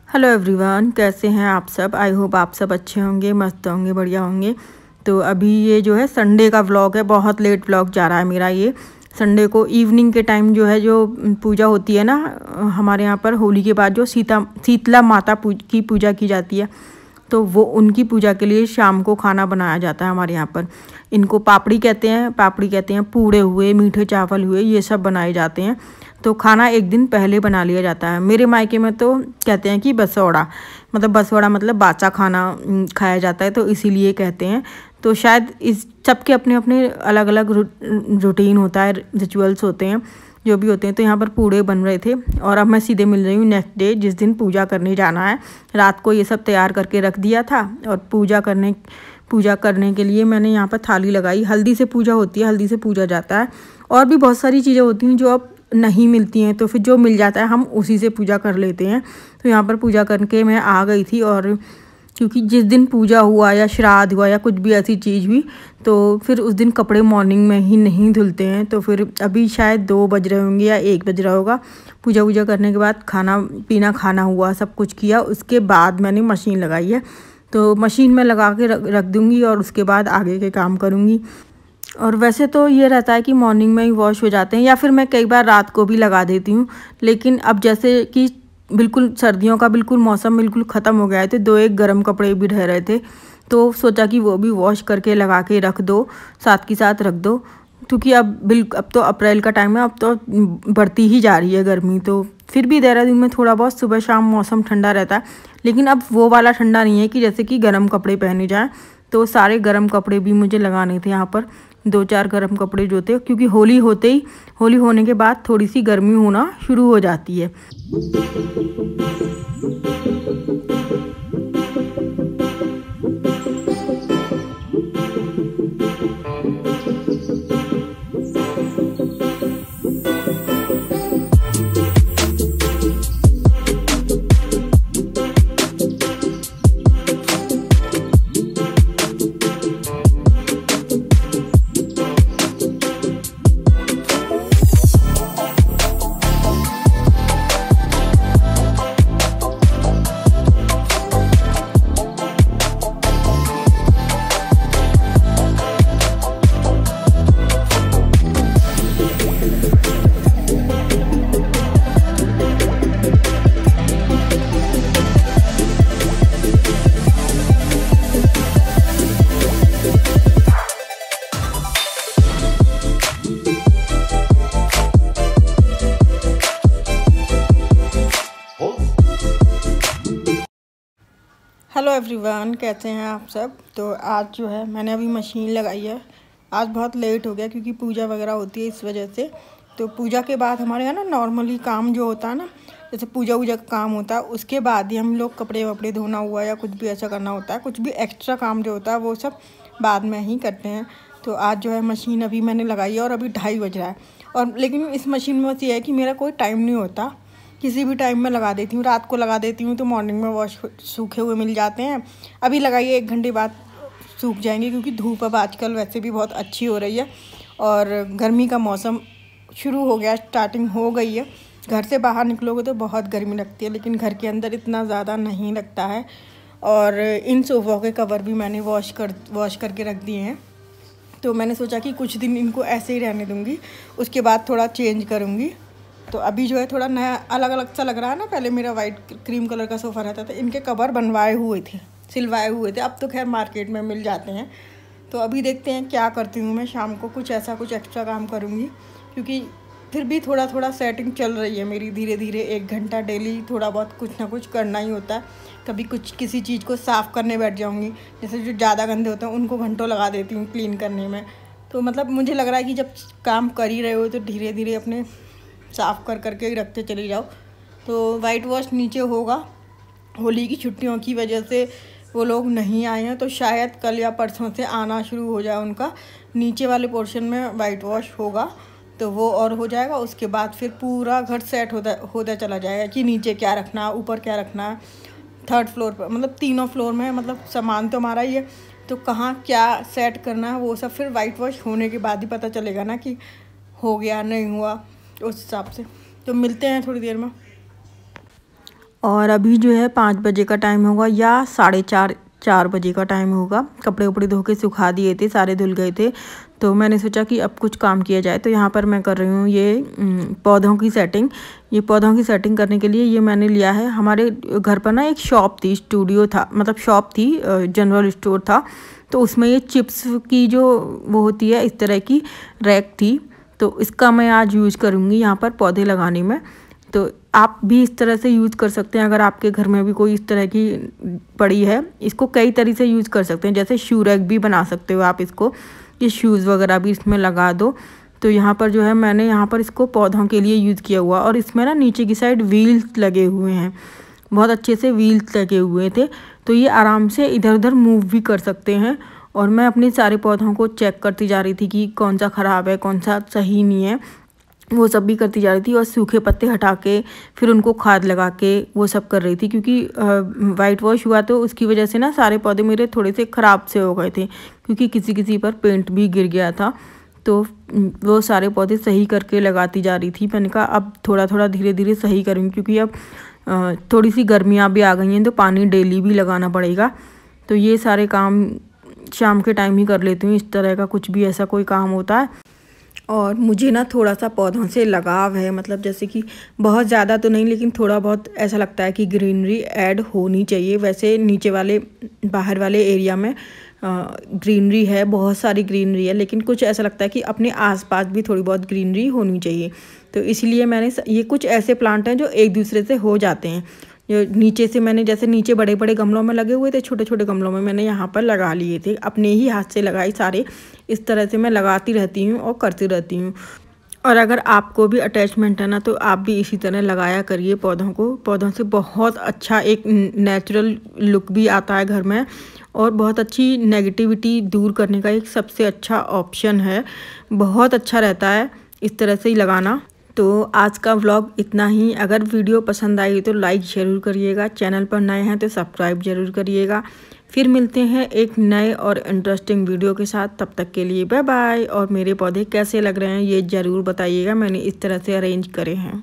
Hello everyone, कैसे हैं आप सब। आई होप आप सब अच्छे होंगे, मस्त होंगे, बढ़िया होंगे। तो अभी ये जो है संडे का व्लॉग है, बहुत लेट व्लॉग जा रहा है मेरा। ये संडे को इवनिंग के टाइम जो है, जो पूजा होती है ना हमारे यहाँ पर, होली के बाद जो शीतला माता की पूजा की जाती है, तो वो उनकी पूजा के लिए शाम को खाना बनाया जाता है हमारे यहाँ पर। इनको पापड़ी कहते हैं, पूड़े हुए, मीठे चावल हुए, ये सब बनाए जाते हैं। तो खाना एक दिन पहले बना लिया जाता है। मेरे मायके में तो कहते हैं कि बसौड़ा मतलब बाचा खाना खाया जाता है, तो इसीलिए कहते हैं। तो शायद इस सबके अपने अपने अलग अलग रूटीन होता है, रिचुअल्स होते हैं, जो भी होते हैं। तो यहाँ पर पूड़े बन रहे थे और अब मैं सीधे मिल रही हूँ नेक्स्ट डे, जिस दिन पूजा करने जाना है। रात को ये सब तैयार करके रख दिया था और पूजा करने के लिए मैंने यहाँ पर थाली लगाई। हल्दी से पूजा होती है, हल्दी से पूजा जाता है। और भी बहुत सारी चीज़ें होती हैं जो अब नहीं मिलती हैं, तो फिर जो मिल जाता है हम उसी से पूजा कर लेते हैं। तो यहाँ पर पूजा करके मैं आ गई थी, और क्योंकि जिस दिन पूजा हुआ या श्राद्ध हुआ या कुछ भी ऐसी चीज़ हुई, तो फिर उस दिन कपड़े मॉर्निंग में ही नहीं धुलते हैं। तो फिर अभी शायद 2 बज रहे होंगे या 1 बज रहा होगा। पूजा करने के बाद खाना हुआ, सब कुछ किया, उसके बाद मैंने मशीन लगाई है। तो मशीन में लगा के रख दूँगी और उसके बाद आगे के काम करूँगी। और वैसे तो ये रहता है कि मॉर्निंग में ही वॉश हो जाते हैं, या फिर मैं कई बार रात को भी लगा देती हूँ। लेकिन अब जैसे कि बिल्कुल सर्दियों का बिल्कुल मौसम बिल्कुल ख़त्म हो गया है, तो 2-1 गर्म कपड़े भी रह रहे थे, तो सोचा कि वो भी वॉश करके लगा के रख दो, साथ के साथ रख दो। क्योंकि अब तो अप्रैल का टाइम है, अब तो बढ़ती ही जा रही है गर्मी। तो फिर भी देहरादून में थोड़ा बहुत सुबह शाम मौसम ठंडा रहता है, लेकिन अब वो वाला ठंडा नहीं है कि जैसे कि गर्म कपड़े पहने जाएँ। तो सारे गर्म कपड़े भी मुझे लगाने थे यहाँ पर, 2-4 गर्म कपड़े जो थे, क्योंकि होली होने के बाद थोड़ी सी गर्मी होना शुरू हो जाती है। हेलो एवरीवन, कैसे हैं आप सब। तो आज जो है मैंने अभी मशीन लगाई है। आज बहुत लेट हो गया क्योंकि पूजा वगैरह होती है, इस वजह से। तो पूजा के बाद हमारे यहाँ ना नॉर्मली काम जो होता है ना, जैसे पूजा का काम होता है, उसके बाद ही हम लोग कपड़े वपड़े धोना हुआ या कुछ भी ऐसा करना होता है, कुछ भी एक्स्ट्रा काम जो होता है वो सब बाद में ही करते हैं। तो आज जो है मशीन अभी मैंने लगाई है और अभी 2:30 बज रहा है। और लेकिन इस मशीन में बस ये है कि मेरा कोई टाइम नहीं होता, किसी भी टाइम में लगा देती हूँ। रात को लगा देती हूँ तो मॉर्निंग में वॉश सूखे हुए मिल जाते हैं। अभी लगाइए 1 घंटे बाद सूख जाएंगे, क्योंकि धूप अब आजकल वैसे भी बहुत अच्छी हो रही है और गर्मी का मौसम शुरू हो गया, स्टार्टिंग हो गई है। घर से बाहर निकलोगे तो बहुत गर्मी लगती है, लेकिन घर के अंदर इतना ज़्यादा नहीं लगता है। और इन सोफ़ों के कवर भी मैंने वॉश करके रख दिए हैं। तो मैंने सोचा कि कुछ दिन इनको ऐसे ही रहने दूँगी, उसके बाद थोड़ा चेंज करूँगी। तो अभी जो है थोड़ा नया अलग अलग सा लग रहा है ना। पहले मेरा वाइट क्रीम कलर का सोफ़ा रहता था, इनके कवर बनवाए हुए थे, सिलवाए हुए थे। अब तो खैर मार्केट में मिल जाते हैं। तो अभी देखते हैं क्या करती हूँ मैं। शाम को कुछ एक्स्ट्रा काम करूँगी, क्योंकि फिर भी थोड़ा सेटिंग चल रही है मेरी धीरे धीरे। 1 घंटा डेली थोड़ा बहुत कुछ ना कुछ करना ही होता है। कभी किसी चीज़ को साफ़ करने बैठ जाऊँगी, जैसे जो ज़्यादा गंदे होते हैं उनको घंटों लगा देती हूँ क्लीन करने में। तो मतलब मुझे लग रहा है कि जब काम कर ही रहे हो तो धीरे धीरे अपने साफ़ करके ही रखते चले जाओ। तो वाइट वॉश नीचे होगा। होली की छुट्टियों की वजह से वो लोग नहीं आए हैं, तो शायद कल या परसों से आना शुरू हो जाए उनका। नीचे वाले पोर्शन में वाइट वॉश होगा, तो वो और हो जाएगा। उसके बाद फिर पूरा घर सेट होता चला जाएगा कि नीचे क्या रखना है, ऊपर क्या रखना है। 3rd फ्लोर पर, मतलब तीनों फ्लोर में, मतलब सामान तो हमारा ही है, तो कहाँ क्या सेट करना है वो सब फिर वाइट वॉश होने के बाद ही पता चलेगा ना कि हो गया नहीं हुआ, उस हिसाब से। तो मिलते हैं थोड़ी देर में। और अभी जो है 5 बजे का टाइम होगा या 4:30 बजे का टाइम होगा। कपड़े उपड़े धो के सुखा दिए थे, सारे धुल गए थे, तो मैंने सोचा कि अब कुछ काम किया जाए। तो यहाँ पर मैं कर रही हूँ ये पौधों की सेटिंग। ये पौधों की सेटिंग करने के लिए ये मैंने लिया है। हमारे घर पर ना एक शॉप थी, स्टूडियो था, मतलब शॉप थी, जनरल स्टोर था, तो उसमें ये चिप्स की जो वो होती है इस तरह की रैक थी, तो इसका मैं आज यूज़ करूँगी यहाँ पर पौधे लगाने में। तो आप भी इस तरह से यूज़ कर सकते हैं। अगर आपके घर में भी कोई इस तरह की पड़ी है, इसको कई तरीके से यूज़ कर सकते हैं। जैसे शू रैक भी बना सकते हो आप इसको, ये शूज़ वगैरह भी इसमें लगा दो। तो यहाँ पर जो है मैंने यहाँ पर इसको पौधों के लिए यूज़ किया हुआ, और इसमें ना नीचे की साइड व्हील्स लगे हुए हैं, बहुत अच्छे से व्हील्स लगे हुए थे, तो ये आराम से इधर उधर मूव भी कर सकते हैं। और मैं अपने सारे पौधों को चेक करती जा रही थी कि कौन सा ख़राब है, कौन सा सही नहीं है, वो सब भी करती जा रही थी। और सूखे पत्ते हटा के फिर उनको खाद लगा के वो सब कर रही थी, क्योंकि वाइट वॉश हुआ तो उसकी वजह से ना सारे पौधे मेरे थोड़े से ख़राब से हो गए थे, क्योंकि किसी किसी पर पेंट भी गिर गया था। तो वो सारे पौधे सही करके लगाती जा रही थी। मैंने कहा अब थोड़ा थोड़ा धीरे धीरे सही करूँगी, क्योंकि अब थोड़ी सी गर्मियाँ भी आ गई हैं, तो पानी डेली भी लगाना पड़ेगा। तो ये सारे काम शाम के टाइम ही कर लेती हूँ, इस तरह का कुछ भी ऐसा कोई काम होता है। और मुझे ना थोड़ा सा पौधों से लगाव है, मतलब जैसे कि बहुत ज़्यादा तो नहीं, लेकिन थोड़ा बहुत ऐसा लगता है कि ग्रीनरी ऐड होनी चाहिए। वैसे नीचे वाले बाहर वाले एरिया में ग्रीनरी है, बहुत सारी ग्रीनरी है, लेकिन कुछ ऐसा लगता है कि अपने आसपास भी थोड़ी बहुत ग्रीनरी होनी चाहिए। तो इसलिए मैंने ये कुछ ऐसे प्लांट हैं जो एक दूसरे से हो जाते हैं। जो नीचे से मैंने, जैसे नीचे बड़े बड़े गमलों में लगे हुए थे, छोटे छोटे गमलों में मैंने यहाँ पर लगा लिए थे, अपने ही हाथ से लगाए सारे। इस तरह से मैं लगाती रहती हूँ और करती रहती हूँ। और अगर आपको भी अटैचमेंट है ना, तो आप भी इसी तरह लगाया करिए पौधों को। पौधों से बहुत अच्छा एक नेचुरल लुक भी आता है घर में, और बहुत अच्छी नेगेटिविटी दूर करने का एक सबसे अच्छा ऑप्शन है। बहुत अच्छा रहता है इस तरह से ही लगाना। तो आज का व्लॉग इतना ही। अगर वीडियो पसंद आई तो लाइक ज़रूर करिएगा, चैनल पर नए हैं तो सब्सक्राइब ज़रूर करिएगा। फिर मिलते हैं एक नए और इंटरेस्टिंग वीडियो के साथ। तब तक के लिए बाय बाय। और मेरे पौधे कैसे लग रहे हैं ये ज़रूर बताइएगा, मैंने इस तरह से अरेंज करे हैं।